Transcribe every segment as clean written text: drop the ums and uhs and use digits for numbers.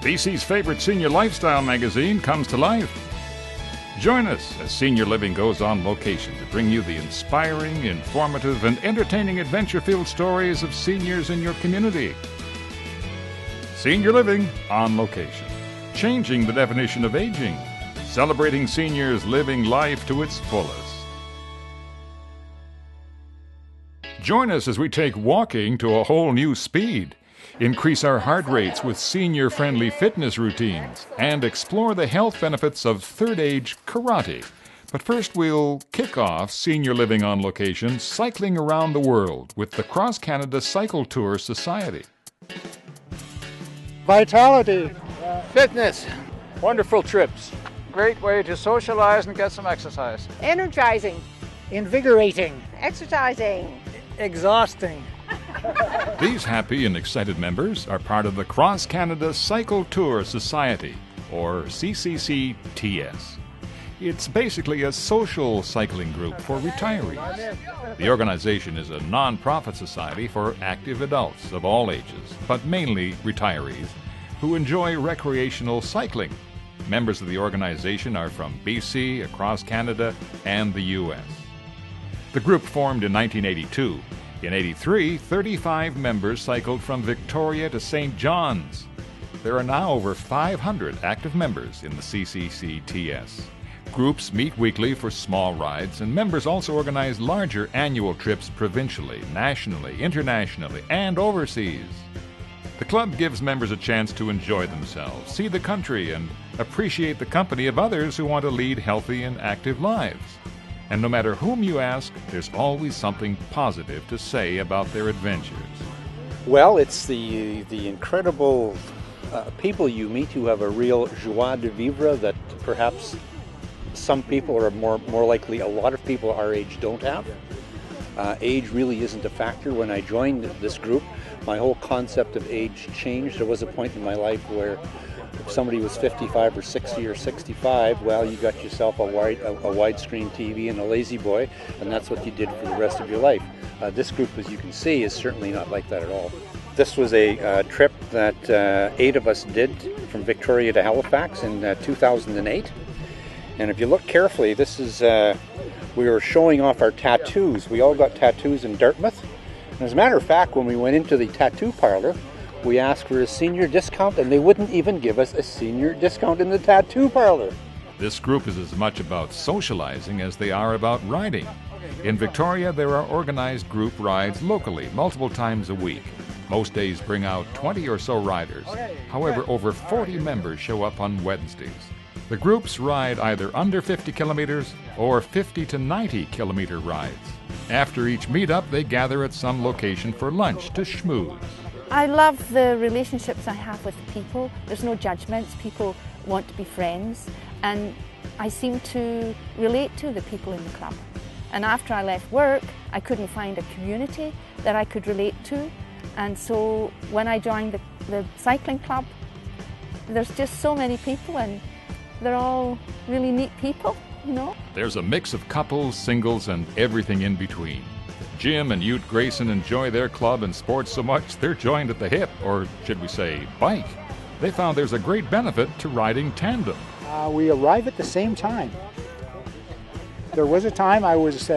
BC's favorite senior lifestyle magazine comes to life. Join us as Senior Living goes on location to bring you the inspiring, informative, and entertaining adventure-filled stories of seniors in your community. Senior Living on location, changing the definition of aging, celebrating seniors living life to its fullest. Join us as we take walking to a whole new speed, increase our heart rates with senior-friendly fitness routines, and explore the health benefits of third-age karate. But first, we'll kick off Senior Living on location cycling around the world with the Cross Canada Cycle Tour Society. Vitality, fitness, wonderful trips, great way to socialize and get some exercise. Energizing, invigorating, exercising, exhausting. These happy and excited members are part of the Cross Canada Cycle Tour Society, or CCCTS. It's basically a social cycling group for retirees. The organization is a non-profit society for active adults of all ages, but mainly retirees, who enjoy recreational cycling. Members of the organization are from BC, across Canada, and the U.S. The group formed in 1982. In 83, 35 members cycled from Victoria to St. John's. There are now over 500 active members in the CCCTS. Groups meet weekly for small rides, and members also organize larger annual trips provincially, nationally, internationally, and overseas. The club gives members a chance to enjoy themselves, see the country, and appreciate the company of others who want to lead healthy and active lives. And no matter whom you ask, there's always something positive to say about their adventures. Well, it's the incredible people you meet who have a real joie de vivre that perhaps some people, or more likely a lot of people our age, don't have. Age really isn't a factor. When I joined this group, my whole concept of age changed. There was a point in my life where if somebody was 55 or 60 or 65, well, you got yourself a widescreen TV and a lazy boy, and that's what you did for the rest of your life. This group, as you can see, is certainly not like that at all. This was a trip that 8 of us did from Victoria to Halifax in 2008. And if you look carefully, this is, we were showing off our tattoos. We all got tattoos in Dartmouth. And as a matter of fact, when we went into the tattoo parlor, we asked for a senior discount, and they wouldn't even give us a senior discount in the tattoo parlor. This group is as much about socializing as they are about riding. In Victoria, there are organized group rides locally, multiple times a week. Most days bring out 20 or so riders. However, over 40 members show up on Wednesdays. The groups ride either under 50 kilometers or 50 to 90 kilometer rides. After each meetup, they gather at some location for lunch to schmooze. I love the relationships I have with people. There's no judgments. People want to be friends, and I seem to relate to the people in the club. And after I left work, I couldn't find a community that I could relate to, and so when I joined the cycling club, there's just so many people, and they're all really neat people, you know. There's a mix of couples, singles, and everything in between. Jim and Ute Grayson enjoy their club and sports so much they're joined at the hip, or should we say bike. They found there's a great benefit to riding tandem. We arrive at the same time. There was a time I was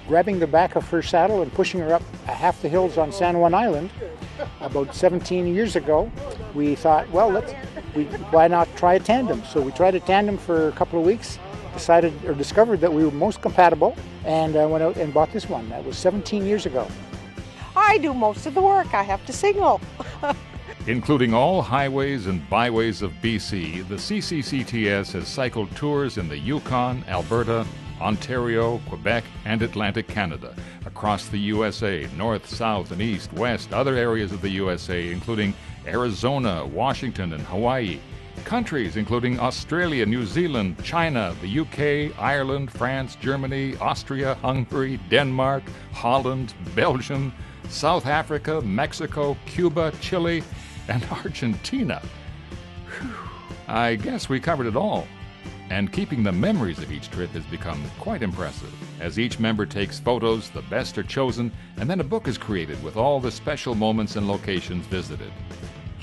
grabbing the back of her saddle and pushing her up half the hills on San Juan Island. About 17 years ago, we thought, well, why not try a tandem? So we tried a tandem for a couple of weeks, discovered that we were most compatible, and went out and bought this one. That was 17 years ago. I do most of the work. I have to signal. Including all highways and byways of BC, the CCCTS has cycled tours in the Yukon, Alberta, Ontario, Quebec, and Atlantic Canada, across the USA, north, south, and east, west, other areas of the USA, including Arizona, Washington, and Hawaii. Countries including Australia, New Zealand, China, the UK, Ireland, France, Germany, Austria, Hungary, Denmark, Holland, Belgium, South Africa, Mexico, Cuba, Chile, and Argentina. Whew. I guess we covered it all. And keeping the memories of each trip has become quite impressive. As each member takes photos, the best are chosen, and then a book is created with all the special moments and locations visited.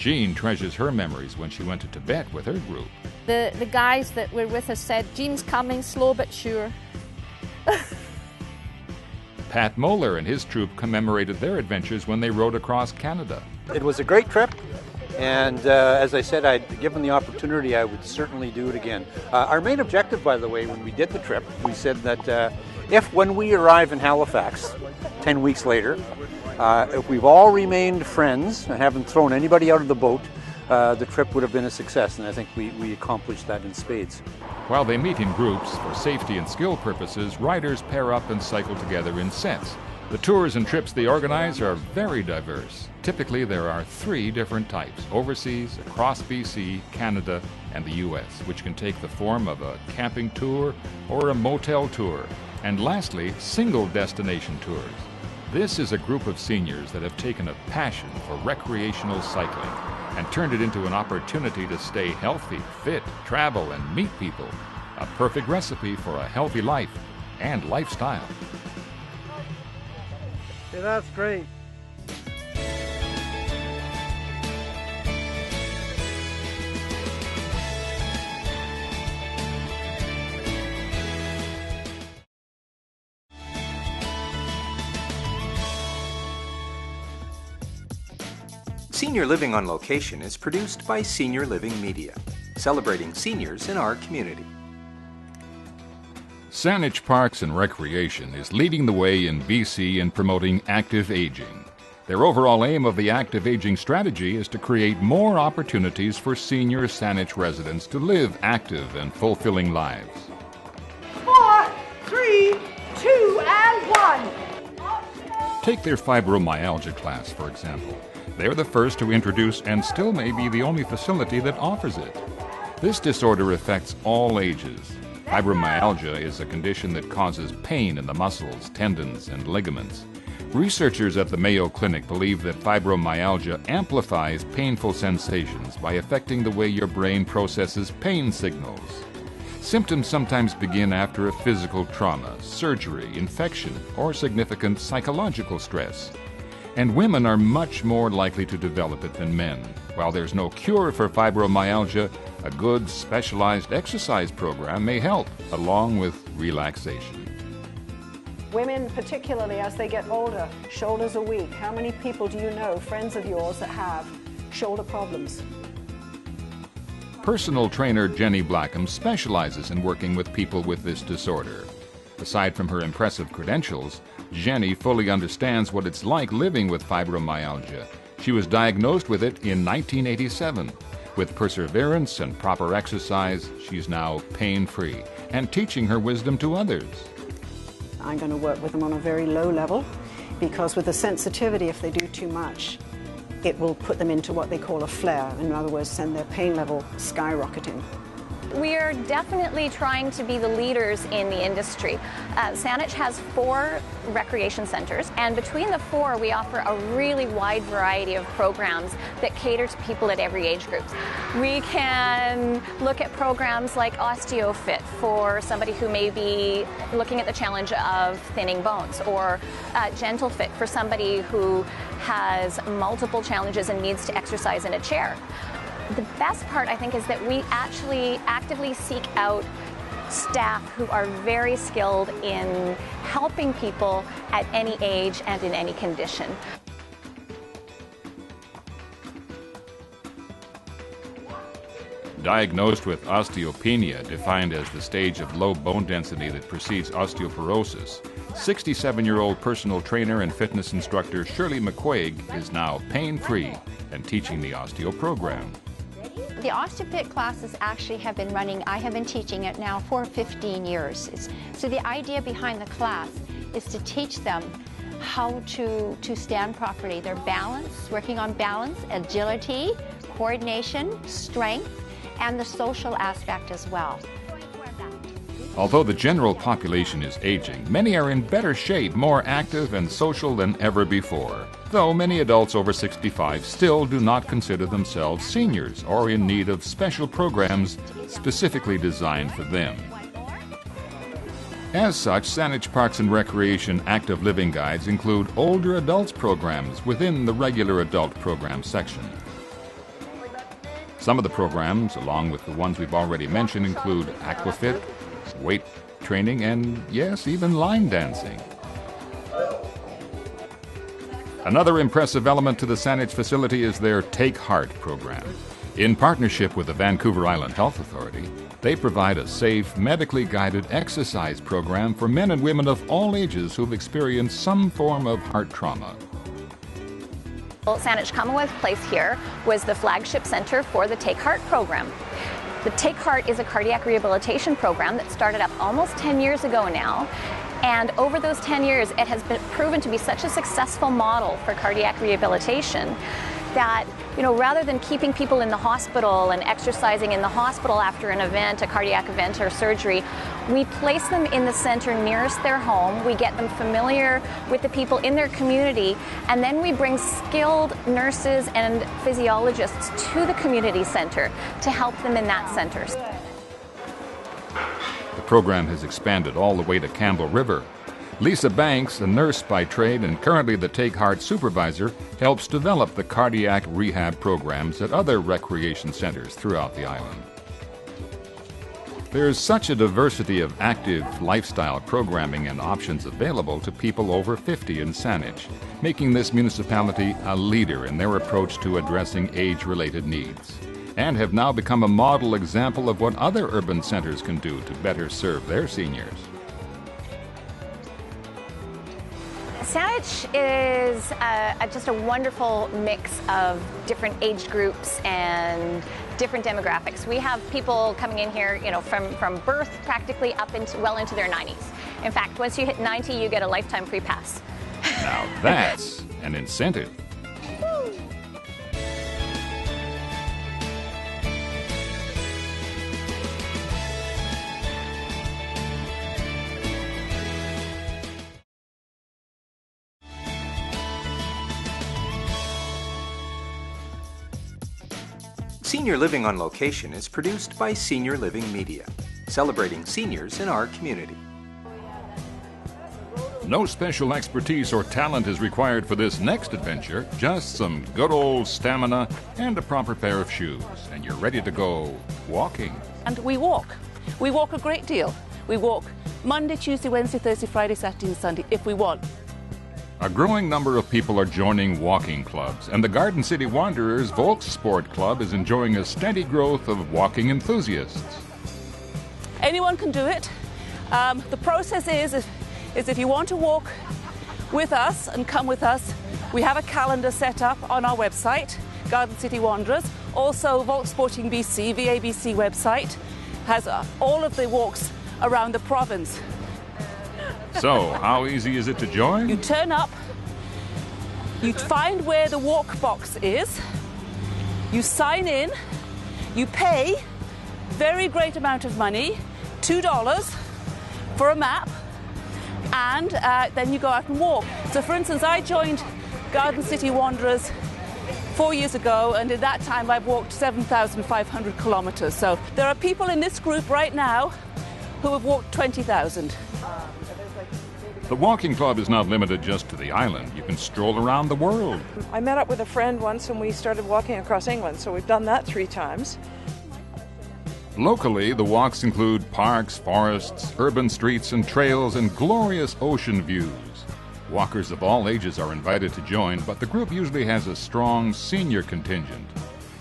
Jean treasures her memories when she went to Tibet with her group. The guys that were with us said, "Jean's coming, slow but sure." Pat Moeller and his troop commemorated their adventures when they rode across Canada. It was a great trip, and as I said, given the opportunity, I would certainly do it again. Our main objective, by the way, when we did the trip, we said that when we arrive in Halifax 10 weeks later, if we've all remained friends and haven't thrown anybody out of the boat, the trip would have been a success, and I think we accomplished that in spades. While they meet in groups for safety and skill purposes, riders pair up and cycle together in sets. The tours and trips they organize are very diverse. Typically, there are 3 different types: overseas, across BC, Canada, and the US, which can take the form of a camping tour or a motel tour. And lastly, single destination tours. This is a group of seniors that have taken a passion for recreational cycling and turned it into an opportunity to stay healthy, fit, travel, and meet people. A perfect recipe for a healthy life and lifestyle. Yeah, that's great. Senior Living on Location is produced by Senior Living Media, celebrating seniors in our community. Saanich Parks and Recreation is leading the way in BC in promoting active aging. Their overall aim of the active aging strategy is to create more opportunities for senior Saanich residents to live active and fulfilling lives. 4, 3, 2, and 1. Take their fibromyalgia class, for example. They're the first to introduce and still may be the only facility that offers it. This disorder affects all ages. Fibromyalgia is a condition that causes pain in the muscles, tendons, and ligaments. Researchers at the Mayo Clinic believe that fibromyalgia amplifies painful sensations by affecting the way your brain processes pain signals. Symptoms sometimes begin after a physical trauma, surgery, infection, or significant psychological stress. And women are much more likely to develop it than men. While there's no cure for fibromyalgia, a good specialized exercise program may help, along with relaxation. Women, particularly as they get older, shoulders are weak. How many people do you know, friends of yours, that have shoulder problems? Personal trainer Jenny Blackham specializes in working with people with this disorder. Aside from her impressive credentials, Jenny fully understands what it's like living with fibromyalgia. She was diagnosed with it in 1987. With perseverance and proper exercise, she's now pain-free and teaching her wisdom to others. I'm going to work with them on a very low level because with the sensitivity, if they do too much, it will put them into what they call a flare. In other words, send their pain level skyrocketing. We are definitely trying to be the leaders in the industry. Saanich has 4 recreation centers, and between the 4 we offer a really wide variety of programs that cater to people at every age group. We can look at programs like OsteoFit for somebody who may be looking at the challenge of thinning bones, or Gentle Fit for somebody who has multiple challenges and needs to exercise in a chair. The best part, I think, is that we actually actively seek out staff who are very skilled in helping people at any age and in any condition. Diagnosed with osteopenia, defined as the stage of low bone density that precedes osteoporosis, 67-year-old personal trainer and fitness instructor Shirley Mcquaig is now pain-free and teaching the osteo program. The OsteoFit classes actually have been running, I have been teaching it now for 15 years. So the idea behind the class is to teach them how to stand properly. Their balance, working on balance, agility, coordination, strength, and the social aspect as well. Although the general population is aging, many are in better shape, more active and social than ever before. Though many adults over 65 still do not consider themselves seniors or in need of special programs specifically designed for them. As such, Saanich Parks and Recreation Active Living Guides include older adults programs within the regular adult program section. Some of the programs, along with the ones we've already mentioned, include aquafit, weight training, and yes, even line dancing. Another impressive element to the Saanich facility is their Take Heart program. In partnership with the Vancouver Island Health Authority, they provide a safe, medically guided exercise program for men and women of all ages who've experienced some form of heart trauma. Saanich Commonwealth Place here was the flagship center for the Take Heart program. The Take Heart is a cardiac rehabilitation program that started up almost 10 years ago now. And over those 10 years, it has been proven to be such a successful model for cardiac rehabilitation that, rather than keeping people in the hospital and exercising in the hospital after an event, a cardiac event or surgery, we place them in the center nearest their home. We get them familiar with the people in their community, and then we bring skilled nurses and physiologists to the community center to help them in that center. The program has expanded all the way to Campbell River. Lisa Banks, a nurse by trade and currently the Take Heart supervisor, helps develop the cardiac rehab programs at other recreation centers throughout the island. There's such a diversity of active lifestyle programming and options available to people over 50 in Saanich, making this municipality a leader in their approach to addressing age-related needs, and have now become a model example of what other urban centers can do to better serve their seniors. Saanich is just a wonderful mix of different age groups and different demographics. We have people coming in here, from birth practically up into well into their 90s. In fact, once you hit 90, you get a lifetime free pass. Now that's an incentive. Senior Living on Location is produced by Senior Living Media, celebrating seniors in our community. No special expertise or talent is required for this next adventure, just some good old stamina and a proper pair of shoes, and you're ready to go walking. And we walk. We walk a great deal. We walk Monday, Tuesday, Wednesday, Thursday, Friday, Saturday and Sunday if we want. A growing number of people are joining walking clubs, and the Garden City Wanderers Volkssport Club is enjoying a steady growth of walking enthusiasts. Anyone can do it. The process is if you want to walk with us and come with us, we have a calendar set up on our website, Garden City Wanderers. Also, Volkssporting BC, VABC website, has all of the walks around the province. So, how easy is it to join? You turn up, you find where the walk box is, you sign in, you pay very great amount of money, $2 for a map, and then you go out and walk. So for instance, I joined Garden City Wanderers 4 years ago, and in that time I've walked 7,500 kilometers. So there are people in this group right now who have walked 20,000. The walking club is not limited just to the island. You can stroll around the world. I met up with a friend once and we started walking across England, so we've done that 3 times. Locally, the walks include parks, forests, urban streets and trails, and glorious ocean views. Walkers of all ages are invited to join, but the group usually has a strong senior contingent.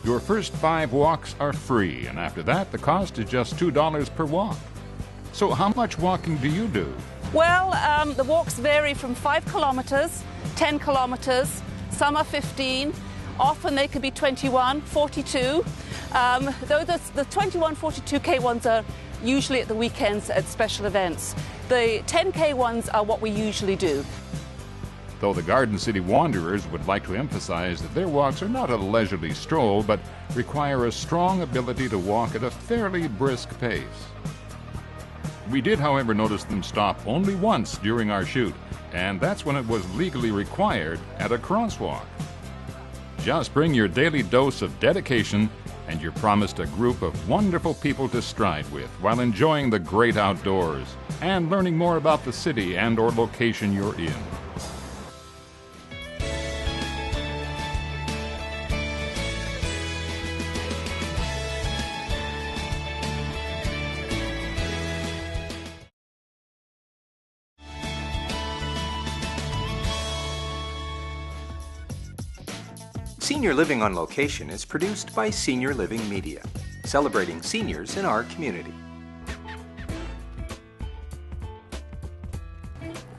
Your first 5 walks are free, and after that, the cost is just $2 per walk. So how much walking do you do? Well, the walks vary from 5 kilometers, 10 kilometers, some are 15, often they could be 21, 42. Though the 21, 42K ones are usually at the weekends at special events. The 10K ones are what we usually do. Though the Garden City Wanderers would like to emphasize that their walks are not a leisurely stroll, but require a strong ability to walk at a fairly brisk pace. We did, however, notice them stop only once during our shoot, and that's when it was legally required at a crosswalk. Just bring your daily dose of dedication, and you're promised a group of wonderful people to stride with while enjoying the great outdoors and learning more about the city and/or location you're in. Senior Living on Location is produced by Senior Living Media, celebrating seniors in our community.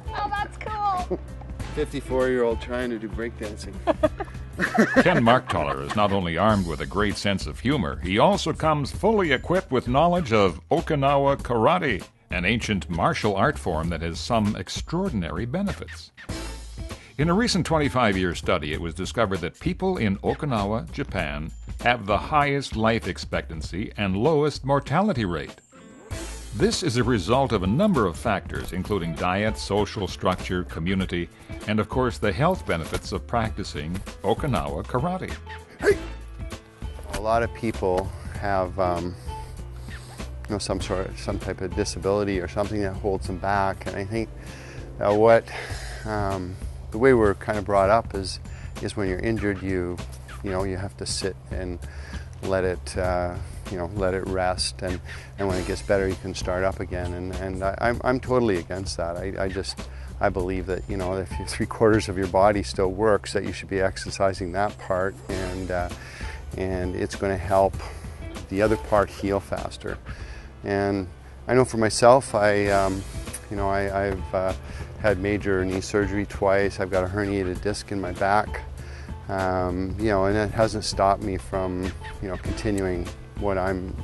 Oh, that's cool. 54-year-old trying to do breakdancing. Ken Marktaller is not only armed with a great sense of humor, he also comes fully equipped with knowledge of Okinawa karate, an ancient martial art form that has some extraordinary benefits. In a recent 25-year study, it was discovered that people in Okinawa, Japan, have the highest life expectancy and lowest mortality rate. This is a result of a number of factors, including diet, social structure, community, and of course the health benefits of practicing Okinawa karate. A lot of people have some type of disability or something that holds them back, and I think the way we're kind of brought up is when you're injured, you have to sit and let it rest, and when it gets better, you can start up again. And I'm totally against that. I believe that if 3/4 of your body still works, that you should be exercising that part, and it's going to help the other part heal faster. And I know for myself, I've had major knee surgery twice. I've got a herniated disc in my back. And it hasn't stopped me from, continuing what I'm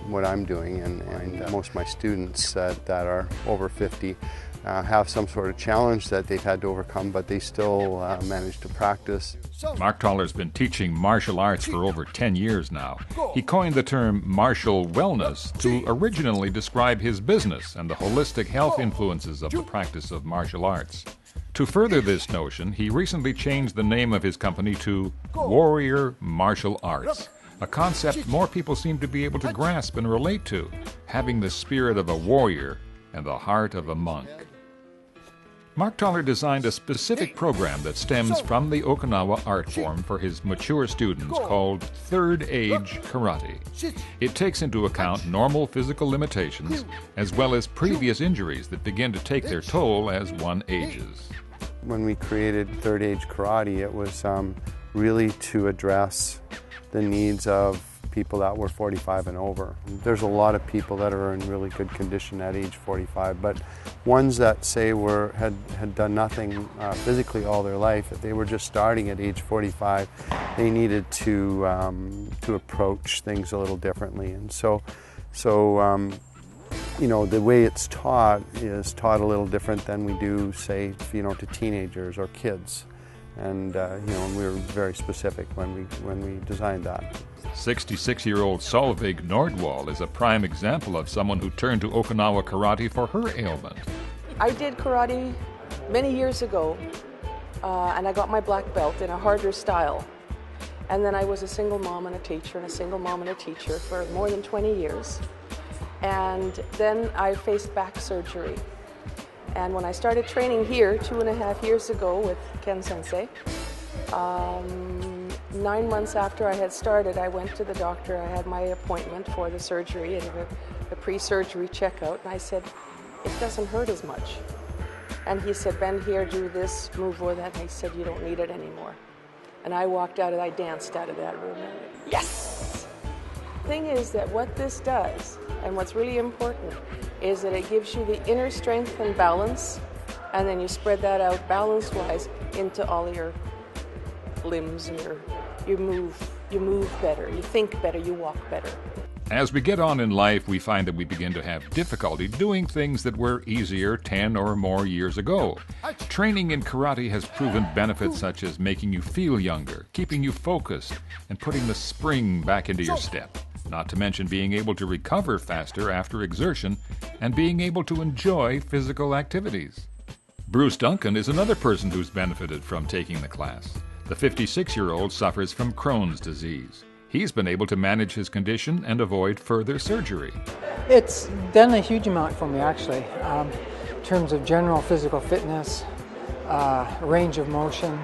doing. And most of my students that are over 50 have some sort of challenge that they've had to overcome, but they still manage to practice. Marktaller's been teaching martial arts for over 10 years now. He coined the term martial wellness to originally describe his business and the holistic health influences of the practice of martial arts. To further this notion, he recently changed the name of his company to Warrior Martial Arts, a concept more people seem to be able to grasp and relate to, having the spirit of a warrior and the heart of a monk. Marktaller designed a specific program that stems from the Okinawa art form for his mature students called Third Age Karate. It takes into account normal physical limitations as well as previous injuries that begin to take their toll as one ages. When we created Third Age Karate, it was really to address the needs of people that were 45 and over. There's a lot of people that are in really good condition at age 45, but ones that say had done nothing physically all their life, if they were just starting at age 45, they needed to approach things a little differently. And so the way it's taught is taught a little different than we do, say, to teenagers or kids. And we were very specific when we designed that. 66-year-old Solveig Nordwall is a prime example of someone who turned to Okinawa karate for her ailment. I did karate many years ago, and I got my black belt in a harder style. And then I was a single mom and a teacher, and a single mom and a teacher for more than 20 years. And then I faced back surgery. And when I started training here 2.5 years ago with Ken Sensei, 9 months after I had started, I went to the doctor. I had my appointment for the surgery and the pre-surgery checkout, and I said, it doesn't hurt as much. And he said, bend here, do this, move with that, and he said, you don't need it anymore. And I danced out of that room, and yes! The thing is that what this does, and what's really important, is that it gives you the inner strength and balance, and then you spread that out balance-wise into all your limbs, and you move better, you think better, you walk better. As we get on in life, we find that we begin to have difficulty doing things that were easier 10 or more years ago. Training in karate has proven benefits such as making you feel younger, keeping you focused, and putting the spring back into your step. Not to mention being able to recover faster after exertion and being able to enjoy physical activities. Bruce Duncan is another person who's benefited from taking the class. The 56-year-old suffers from Crohn's disease. He's been able to manage his condition and avoid further surgery. It's done a huge amount for me, actually, in terms of general physical fitness, range of motion,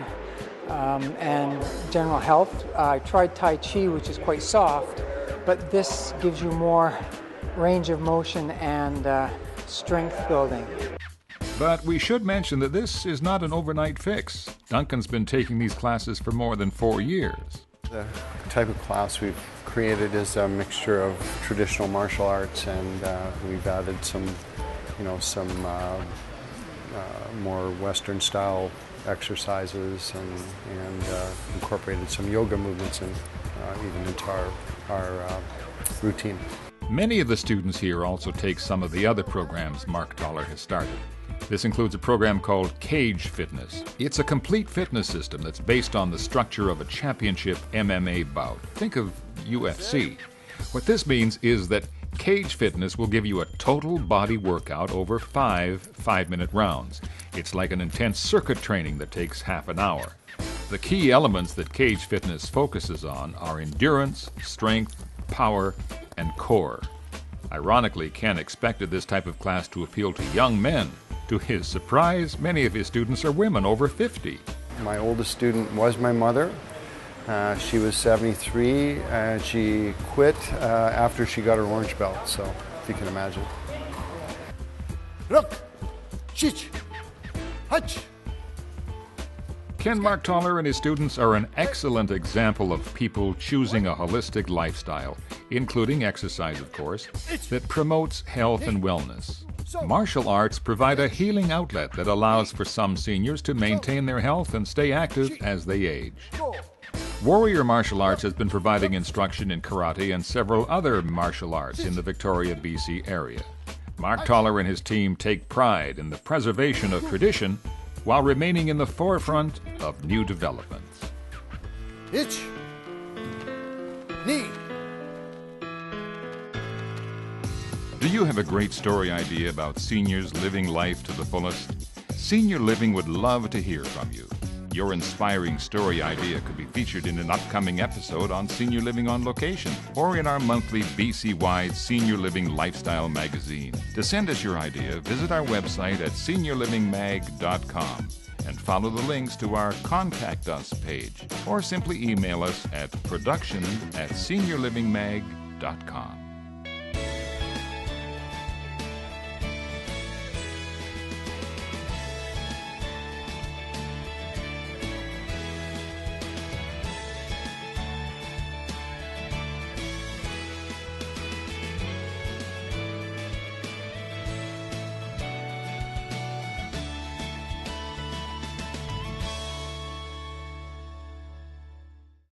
and general health. I tried Tai Chi, which is quite soft, but this gives you more range of motion and strength building. But we should mention that this is not an overnight fix. Duncan's been taking these classes for more than 4 years. The type of class we've created is a mixture of traditional martial arts, and we've added some, more Western style exercises, and incorporated some yoga movements even into our routine. Many of the students here also take some of the other programs Mark Toller has started. This includes a program called Cage Fitness. It's a complete fitness system that's based on the structure of a championship MMA bout. Think of UFC. What this means is that Cage Fitness will give you a total body workout over 5 5-minute rounds. It's like an intense circuit training that takes half an hour. The key elements that Cage Fitness focuses on are endurance, strength, power, and core. Ironically, Ken expected this type of class to appeal to young men. To his surprise, many of his students are women over 50. My oldest student was my mother. She was 73, and she quit after she got her orange belt, so if you can imagine. Look! Shich! Hutch! Ken Mark Toller and his students are an excellent example of people choosing a holistic lifestyle, including exercise, of course, that promotes health and wellness. Martial arts provide a healing outlet that allows for some seniors to maintain their health and stay active as they age. Warrior Martial Arts has been providing instruction in karate and several other martial arts in the Victoria, BC area. Mark Toller and his team take pride in the preservation of tradition while remaining in the forefront of new developments. Itch. Knee. Do you have a great story idea about seniors living life to the fullest? Senior Living would love to hear from you. Your inspiring story idea could be featured in an upcoming episode on Senior Living on Location or in our monthly BC-wide Senior Living Lifestyle magazine. To send us your idea, visit our website at seniorlivingmag.com and follow the links to our Contact Us page, or simply email us at production@seniorlivingmag.com.